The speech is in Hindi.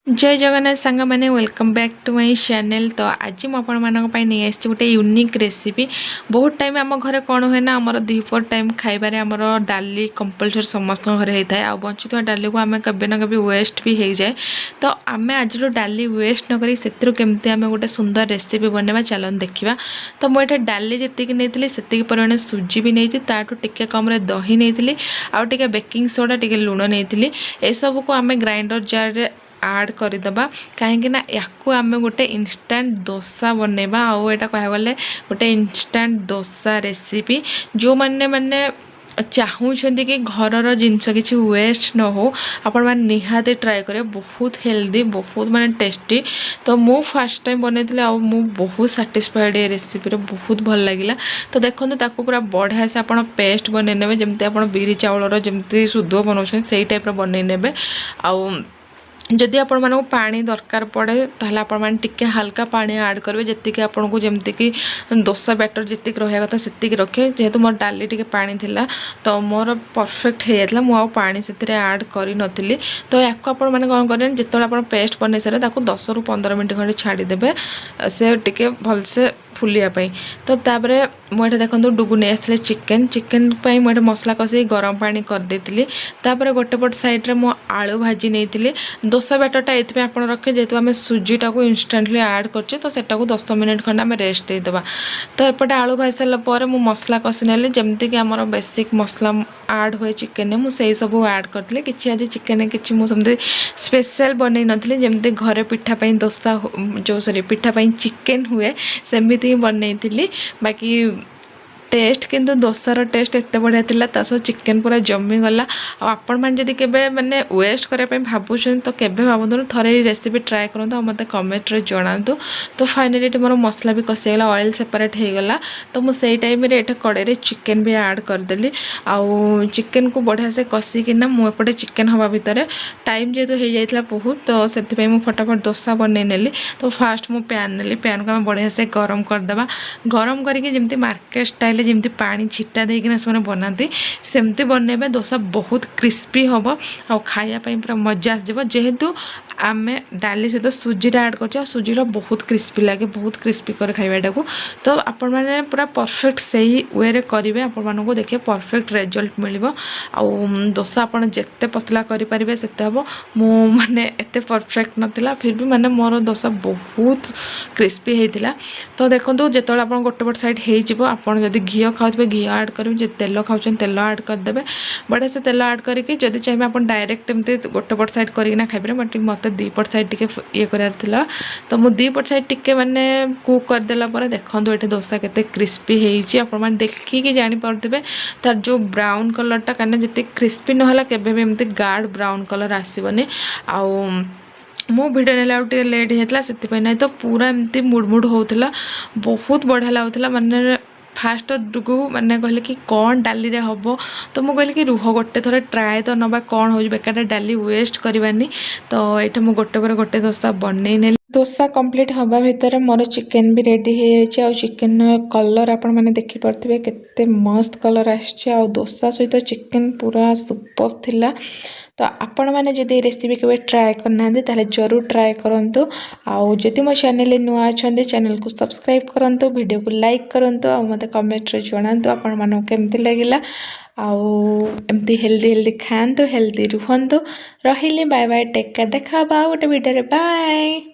जय जगन्नाथ सांग मैंने welcome back to my channel. तो आज मुझे नहीं आसी गोटे यूनिक रेसिपी। बहुत टाइम आम घर कौन हुए ना आमर दुपहर टाइम खाइबार आमर डाली कंपलसरी समस्त घर होता है। बंची डाली को आम कभी ना कभी वेस्ट भी हो जाए। तो आम आज डाली वेस्ट नक से केमती आम गोटे सुंदर रेसिपी बनवा चलन देखा। तो मुझे डाली जी नहीं से परिमाण सुजी भी नहीं ताठू टिके कम दही नहीं आगे बेकिंग सोडा टे लुण नहीं एसबू को आम ग्राइंडर जार आड करदे कहीं या आम गोटे इनस्टांट डोसा बनवा आउ एटा कह गले गोटे इनस्टांट डोसा रेसिपी जो मैंने चाहूँगी कि घर जिनस किसी वेस्ट न हो आपण मैंने निहाती ट्राए करें। बहुत हेल्दी बहुत माने टेस्टी। तो मु फर्स्ट टाइम बनई आ बहुत साटिस्फाइड ये रेसिपी बहुत भल लगे। तो देखो ताको पूरा बढ़िया से आप पेस्ट बनई ने जमी आप बिरी चाउलर जमी शुद्ध बनाऊँ से टाइप बनई ने आउ जदि आपण मानक पानी दरकार पड़े ताहले आपण माने टिके हल्का पानी ऐड करेंगे जी आपन को जमती कि डोसा बैटर जी रहा कथा से रखे। जेहेतु मोर डाली टिके पानी थिला तो मोर परफेक्ट हो जाता मुझे पानी से ऐड कर नी। तो या आपण मैंने कौन करें जिते आप पेस्ट बन सारे 10 ରୁ 15 मिनट खंडे छाड़ीदे से टिके भलसे फुलियापाई। तो तापर मुझे देखो डुगु नहीं आसते चिकेन मुझे मसला कषे गरम पानी करदे। तापर गोटे पट सैड्रे मु आलू भाजी नहीं डोसा बैटरटा ये आप रखे जेहेतु आम सुजीटा को इंस्टांटली ऐड करचे तो सेटा को 10 मिनट खंडे आम रेस्ट देदेबा। तो एपटे आलू भाजी सारापर मु मसला कषि नेली जमती कि आमर बेसिक मसला ऐड हुए चिकेन मुझे सब ऐड करी कि आज चिकेन कि मुझे स्पेशल बनई नी जमती घरे पिठापाई डोसा जो सॉरी पिठापाई चिकेन हुए सेमती ही बनई बाकी टेस्ट किंतु डोसार टेस्ट एत बढ़िया थिला तासो चिकेन पूरा जमी गला। आपण मैंने जदि केबे माने वेस्ट करने भावुन तो केबे भावतु थरे रेसिपी ट्राए करूँ और मत कमेंट रे जणातु। तो फाइनली मोर मसला भी कषिगला ऑयल सेपरेट हो गला। तो मुझे टाइम कड़े चिकेन भी ऐड करदेली आउ चिकेन को बढ़िया से कषिकिना मुझे चिकेन हवा भितर टाइम जेहेतु हो जाता बहुत तो से फटाफट डोसा बनई नेली। तो फास्ट मु पैन नेली पैन को बढ़िया से गरम करदे गरम करके मार्केट स्टाइल जमी पानी छिटा देकिना से बनाती सेमती बनइबा डोसा बहुत क्रिस्पी हम और खायापाई पूरा मजा आसो। जेहेतु आम डाली सहित सुजीटा ऐड कर सुजीटा बहुत क्रिस्पी लगे बहुत क्रिस्पी कर खाइबाटा को। तो आपण मैंने पूरा परफेक्ट सही वे करेंगे आपण मानक देखिए परफेक्ट रिजल्ट मिल डोसा आप जिते पतला करेंगे से हम माने एत परफेक्ट नाला फिर भी माने मोर डोसा बहुत क्रिस्पी होता। तो देखो जो आप गोटे पट साइड होदी घी खाऊ घी ऐड करेंगे जो तेल खाऊँ तेल ऐड करदे बढ़िया से तेल ऐड करके जदि चाहिए आप डायरेक्ट एमती गोटे पट साइड करना खाइबे बट मत दी पट साइड टे ये करार तो मुझे दी पट साइड टे मैंने कुक करदेला देखो ये डोसा केते क्रिस्पी होने देखिए जापे तार जो ब्राउन कलरटा कहीं जिते क्रिस्पी नाला केबे एमती गाढ़ ब्राउन कलर आसबनी आउ मो भिडियो ने लेट होता से ना तो पूरा एमती मुड़मुड़ होता बहुत बढ़िया लगुला माने फास्ट डुगु मैंने कहले कि कौन डाली रे हम तो मुझे कहली कि रुह गोटे थर ट्राए तो नवा कौन हो बेकार डाली वेस्ट करवानी। तो ये मुझे गोटे पर गोटे डोसा बनई ने डोसा कंप्लीट हवा भितर मोर चिकेन भी रेडी हो जाए चिकेन कलर आपण मैंने देखिपे केते मस्त कलर आ डोसा सहित चिकेन पूरा सुपर थिला। तो आपण मैंने जदि रेसिपी के ट्राए करना ताले जरूर ट्राए करूँ आउ जदि मो चैनल नुआ अच्छा चैनल को सब्सक्राइब करूँ वीडियो को लाइक करूँ और मत कमेंट रे जणातु आपण मानक केमती लगिला आउ एमती हेल्दी हेल्दी खातु हेल्दी रुहतु रही बाय बाय टेक केयर देखा गोटे वीडियो बाय।